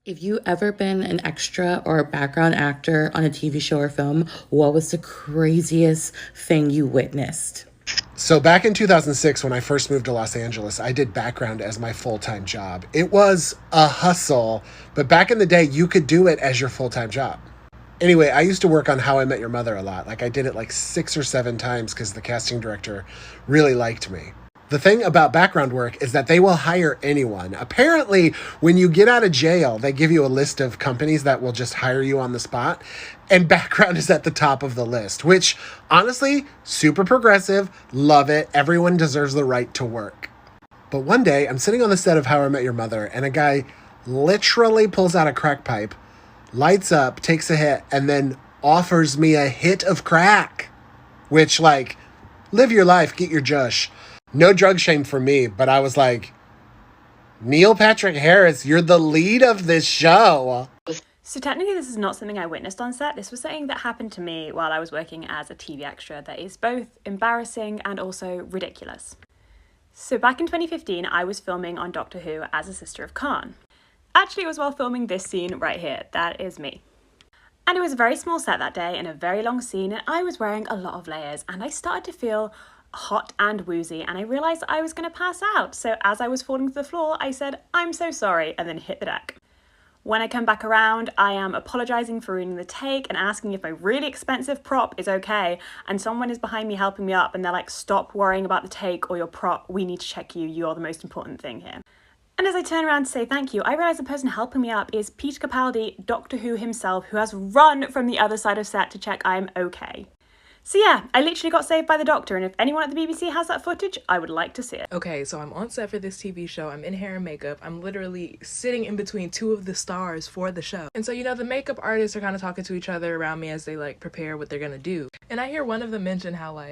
If you ever been an extra or a background actor on a TV show or film, what was the craziest thing you witnessed? So back in 2006, when I first moved to Los Angeles, I did background as my full-time job. It was a hustle, but back in the day, you could do it as your full-time job. Anyway, I used to work on How I Met Your Mother a lot. Like I did it like 6 or 7 times because the casting director really liked me. The thing about background work is that they will hire anyone. Apparently, when you get out of jail, they give you a list of companies that will just hire you on the spot. And background is at the top of the list, which honestly, super progressive. Love it. Everyone deserves the right to work. But one day, I'm sitting on the set of How I Met Your Mother, and a guy literally pulls out a crack pipe, lights up, takes a hit, and then offers me a hit of crack. Which, like, live your life, get your jush. No drug shame for me, but I was like, Neil Patrick Harris, you're the lead of this show. So technically this is not something I witnessed on set. This was something that happened to me while I was working as a TV extra that is both embarrassing and also ridiculous. So back in 2015, I was filming on Doctor Who as a Sister of Khan. Actually, it was while filming this scene right here. That is me. And it was a very small set that day and a very long scene, and I was wearing a lot of layers, and I started to feel hot and woozy, and I realised I was going to pass out. So as I was falling to the floor, I said, "I'm so sorry," and then hit the deck. When I come back around, I am apologising for ruining the take and asking if my really expensive prop is okay, and someone is behind me helping me up, and they're like, "Stop worrying about the take or your prop, we need to check you, you're the most important thing here." And as I turn around to say thank you, I realise the person helping me up is Peter Capaldi, Doctor Who himself, who has run from the other side of set to check I'm okay. So yeah, I literally got saved by the Doctor, and if anyone at the BBC has that footage, I would like to see it. Okay, so I'm on set for this TV show. I'm in hair and makeup. I'm literally sitting in between two of the stars for the show. And so, the makeup artists are kind of talking to each other around me as they, prepare what they're gonna do. And I hear one of them mention how,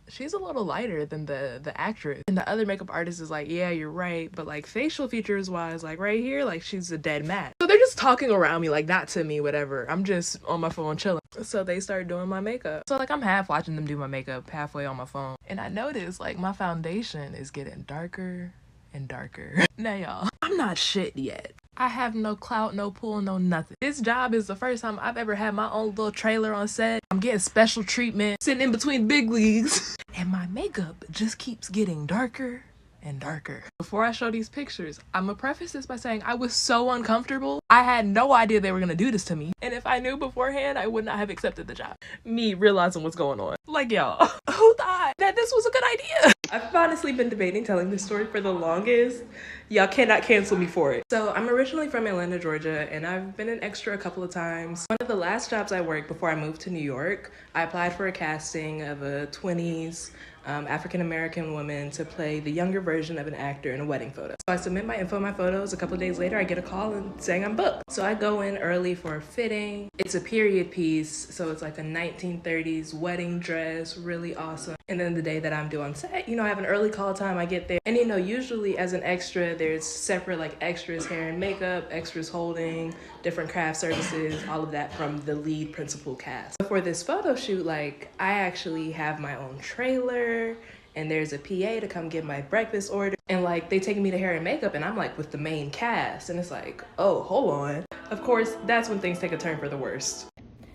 she's a little lighter than the actress. And the other makeup artist is like, "Yeah, you're right, but facial features wise, right here, she's a dead match." So they're just talking around me, not to me, whatever. I'm just on my phone chilling. So they start doing my makeup. So I'm half watching them do my makeup, halfway on my phone. And I notice my foundation is getting darker and darker. Now y'all, I'm not shit yet. I have no clout, no pull, no nothing. This job is the first time I've ever had my own little trailer on set. I'm getting special treatment, sitting in between big leagues. And my makeup just keeps getting darker and darker. Before I show these pictures, I'm gonna preface this by saying I was so uncomfortable. I had no idea they were gonna do this to me. And if I knew beforehand, I would not have accepted the job. Me realizing what's going on. Y'all, who thought that this was a good idea? I've honestly been debating telling this story for the longest. Y'all cannot cancel me for it. So I'm originally from Atlanta, Georgia, and I've been an extra a couple of times. One of the last jobs I worked before I moved to New York, I applied for a casting of a 20s African-American woman to play the younger version of an actor in a wedding photo. So I submit my info, my photos. A couple of days later, I get a call and saying I'm booked. So I go in early for a fitting. It's a period piece, so it's like a 1930s wedding dress, really awesome. And then the day that I'm due on set, I have an early call time. I get there, and usually as an extra, there's separate extras, hair and makeup, extras holding, different craft services, all of that from the lead principal cast. For this photo shoot, I actually have my own trailer, and there's a PA to come get my breakfast order, and they take me to hair and makeup, and I'm with the main cast, and it's oh, hold on. Of course, that's when things take a turn for the worst.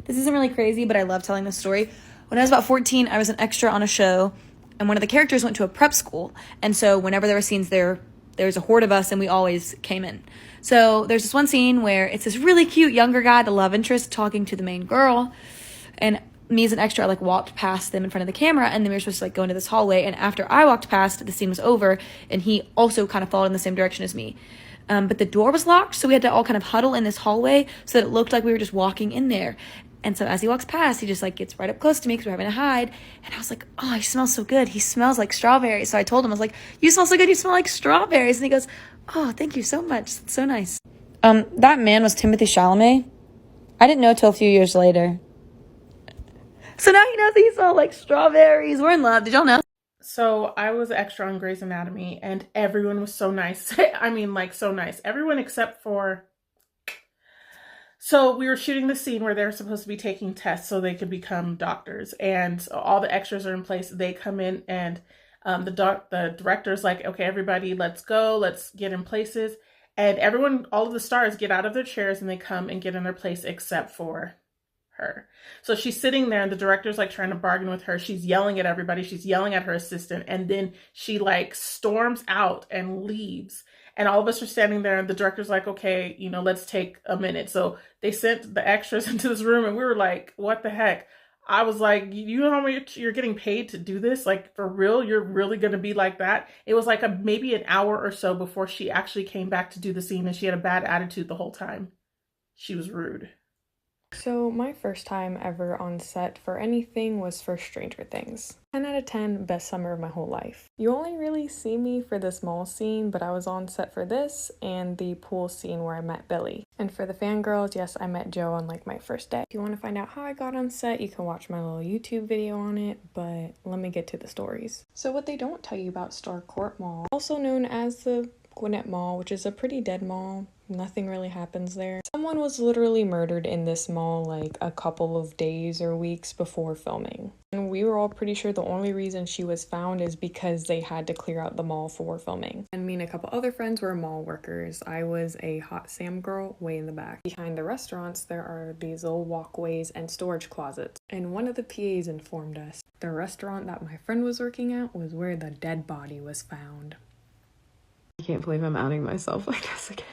This isn't really crazy, but I love telling this story. When I was about 14, I was an extra on a show, and one of the characters went to a prep school, and so whenever there were scenes there's a horde of us, and we always came in. So there's this one scene where it's this really cute younger guy, the love interest, talking to the main girl, and me as an extra, I walked past them in front of the camera, and then we were supposed to go into this hallway, and after I walked past, the scene was over, and he also kind of followed in the same direction as me. But the door was locked, so we had to all kind of huddle in this hallway so that it looked like we were just walking in there. And so as he walks past, he just gets right up close to me because we're having to hide. And I was like, "Oh, he smells so good. He smells like strawberries." So I told him, I was like, "You smell so good. You smell like strawberries." And he goes, "Oh, thank you so much. That's so nice." That man was Timothée Chalamet. I didn't know till a few years later. So now he knows he smells like strawberries. We're in love. Did y'all know? So I was extra on Grey's Anatomy, and everyone was so nice. I mean, so nice. Everyone except for... So we were shooting the scene where they're supposed to be taking tests so they could become doctors, and all the extras are in place. They come in, and the director's like, "Okay, everybody, let's go. Let's get in places." And everyone, all of the stars get out of their chairs and they come and get in their place except for her. So she's sitting there and the director's like trying to bargain with her. She's yelling at everybody. She's yelling at her assistant. And then she like storms out and leaves. And all of us are standing there and the director's like, okay, you know, let's take a minute. So they sent the extras into this room and we were like, what the heck? I was like, you know how much you're getting paid to do this? Like, for real? You're really going to be like that? It was like maybe an hour or so before she actually came back to do the scene, and she had a bad attitude the whole time. She was rude. So my first time ever on set for anything was for Stranger Things. 10 out of 10, best summer of my whole life. You only really see me for this mall scene, but I was on set for this and the pool scene where I met Billy. And for the fangirls, yes, I met Joe on like my first day. If you want to find out how I got on set, you can watch my little YouTube video on it, but let me get to the stories. So what they don't tell you about Starcourt Mall, also known as the Gwinnett Mall, which is a pretty dead mall. Nothing really happens there. Someone was literally murdered in this mall like a couple of days or weeks before filming. And we were all pretty sure the only reason she was found is because they had to clear out the mall for filming. And me and a couple other friends were mall workers. I was a Hot Sam girl way in the back. Behind the restaurants, there are these little walkways and storage closets. And one of the PAs informed us the restaurant that my friend was working at was where the dead body was found. I can't believe I'm outing myself like this again.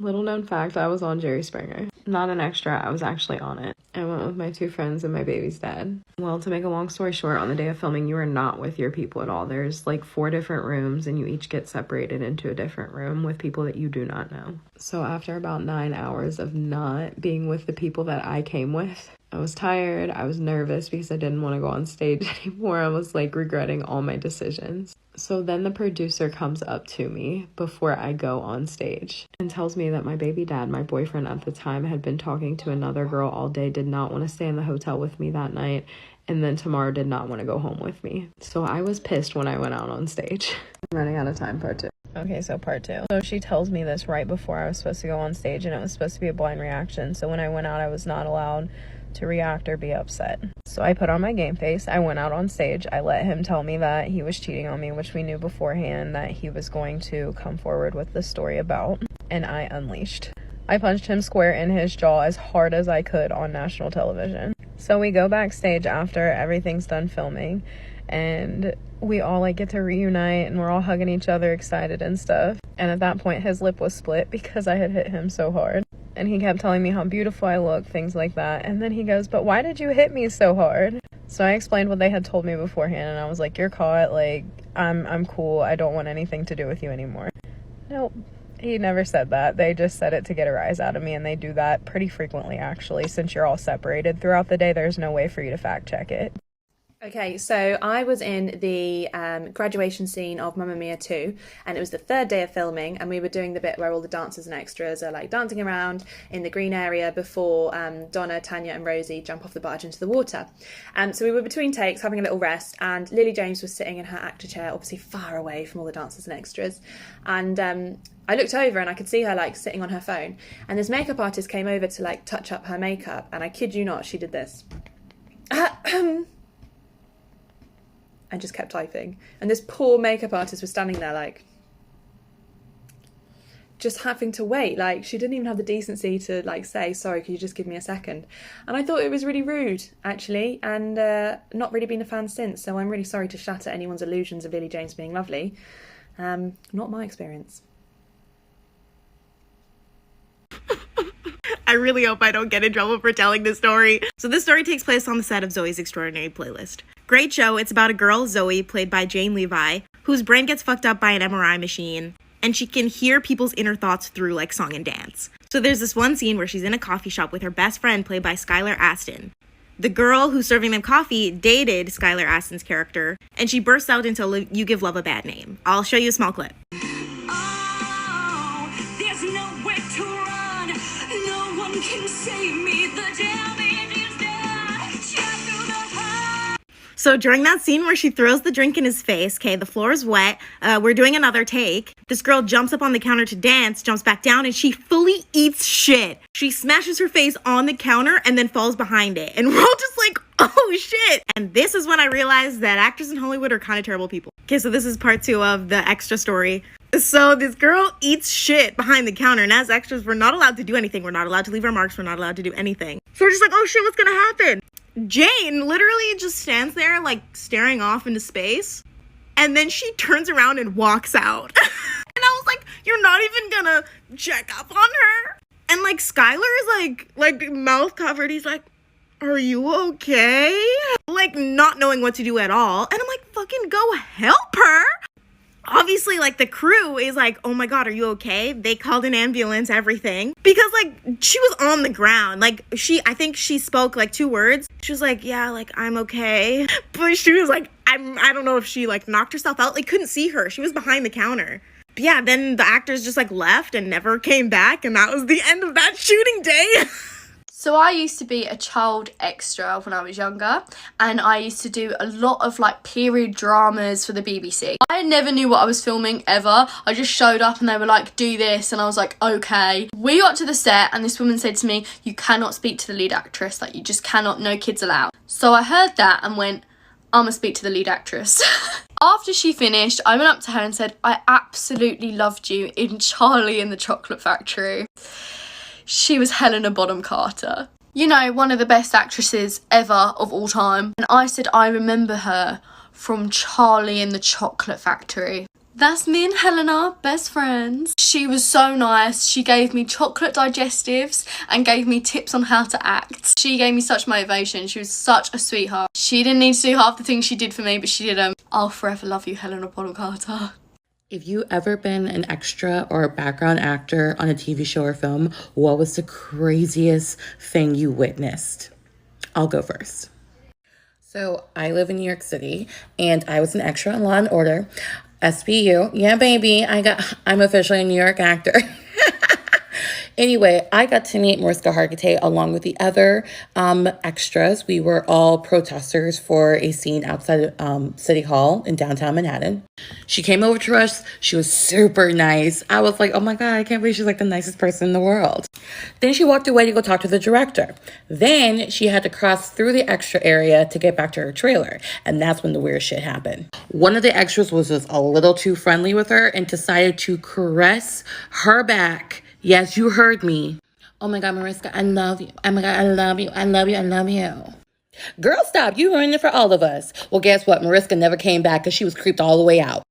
Little known fact, I was on Jerry Springer. Not an extra, I was actually on it. I went with my 2 friends and my baby's dad. Well, to make a long story short, on the day of filming, you are not with your people at all. There's like 4 different rooms and you each get separated into a different room with people that you do not know. So after about 9 hours of not being with the people that I came with, I was tired, I was nervous because I didn't want to go on stage anymore. I was like regretting all my decisions. So then the producer comes up to me before I go on stage and tells me that my baby dad, my boyfriend at the time, had been talking to another girl all day, did not want to stay in the hotel with me that night, and then tomorrow did not want to go home with me. So I was pissed when I went out on stage. I'm running out of time, part 2. Okay, so part 2. So she tells me this right before I was supposed to go on stage, and it was supposed to be a blind reaction. So when I went out, I was not allowed to react or be upset. So I put on my game face. I went out on stage. I let him tell me that he was cheating on me, which we knew beforehand that he was going to come forward with the story about. And I unleashed. I punched him square in his jaw as hard as I could on national television. So we go backstage after everything's done filming, and we all like get to reunite and we're all hugging each other, excited and stuff. And at that point his lip was split because I had hit him so hard. And he kept telling me how beautiful I look, things like that. And then he goes, but why did you hit me so hard? So I explained what they had told me beforehand, and I was like, you're caught, like, I'm cool, I don't want anything to do with you anymore. Nope, he never said that. They just said it to get a rise out of me, and they do that pretty frequently, actually. Since you're all separated throughout the day, there's no way for you to fact check it. Okay, so I was in the graduation scene of Mamma Mia 2, and it was the 3rd day of filming, and we were doing the bit where all the dancers and extras are like dancing around in the green area before Donna, Tanya and Rosie jump off the barge into the water. So we were between takes having a little rest, and Lily James was sitting in her actor chair, obviously far away from all the dancers and extras, and I looked over and I could see her like sitting on her phone, and this makeup artist came over to like touch up her makeup, and I kid you not, she did this. And just kept typing. And this poor makeup artist was standing there like, just having to wait. Like, she didn't even have the decency to like say, sorry, could you just give me a second? And I thought it was really rude, actually, and not really been a fan since. So I'm really sorry to shatter anyone's illusions of Lily James being lovely. Not my experience. I really hope I don't get in trouble for telling this story. So this story takes place on the set of Zoey's Extraordinary Playlist. Great show. It's about a girl, Zoe, played by Jane Levi, whose brain gets fucked up by an MRI machine, and she can hear people's inner thoughts through like song and dance. So there's this one scene where she's in a coffee shop with her best friend, played by Skylar Astin. The girl who's serving them coffee dated Skylar Astin's character, and she bursts out into You Give Love a Bad Name. I'll show you a small clip. So during that scene where she throws the drink in his face, okay, the floor is wet, we're doing another take. This girl jumps up on the counter to dance, jumps back down, and she fully eats shit. She smashes her face on the counter and then falls behind it. And we're all just like, oh shit. And this is when I realized that actors in Hollywood are kind of terrible people. Okay, so this is part 2 of the extra story. So this girl eats shit behind the counter, and as extras, we're not allowed to do anything. We're not allowed to leave our marks. We're not allowed to do anything. So we're just like, oh shit, what's gonna happen? Jane literally just stands there, like, staring off into space. And then she turns around and walks out. And I was like, you're not even gonna check up on her? And, like, Skylar is, like, mouth covered. He's like, are you okay? Like, not knowing what to do at all. And I'm like, fucking go help her. Obviously, like, the crew is like, oh my god, are you okay? They called an ambulance, everything. Because, like, she was on the ground. Like, I think she spoke, like, 2 words. She was like, yeah, like, I'm okay. But she was like, I don't know if she, like, knocked herself out. Like, couldn't see her. She was behind the counter. But yeah, then the actors just, like, left and never came back. And that was the end of that shooting day. So I used to be a child extra when I was younger, and I used to do a lot of like period dramas for the BBC. I never knew what I was filming ever. I just showed up and they were like, do this, and I was like, okay. We got to the set and this woman said to me, you cannot speak to the lead actress, like you just cannot, no kids allowed. So I heard that and went, I'm gonna speak to the lead actress. After she finished, I went up to her and said, I absolutely loved you in Charlie and the Chocolate Factory. She was Helena Bonham Carter. You know, one of the best actresses ever of all time. And I said I remember her from Charlie and the Chocolate Factory. That's me and Helena, best friends. She was so nice. She gave me chocolate digestives and gave me tips on how to act. She gave me such motivation. She was such a sweetheart. She didn't need to do half the things she did for me, but she did them. I'll forever love you, Helena Bonham Carter. If you ever been an extra or a background actor on a TV show or film, what was the craziest thing you witnessed? I'll go first. So I live in New York City, and I was an extra in Law and Order. SVU. Yeah, baby. I'm officially a New York actor. Anyway, I got to meet Mariska Hargitay along with the other extras. We were all protesters for a scene outside City Hall in downtown Manhattan. She came over to us. She was super nice. I was like, oh my God, I can't believe she's like the nicest person in the world. Then she walked away to go talk to the director. Then she had to cross through the extra area to get back to her trailer. And that's when the weird shit happened. One of the extras was just a little too friendly with her and decided to caress her back. Yes, you heard me. Oh my God, Mariska, I love you. Oh my God, I love you. I love you. I love you. Girl, stop. You ruined it for all of us. Well, guess what? Mariska never came back because she was creeped all the way out.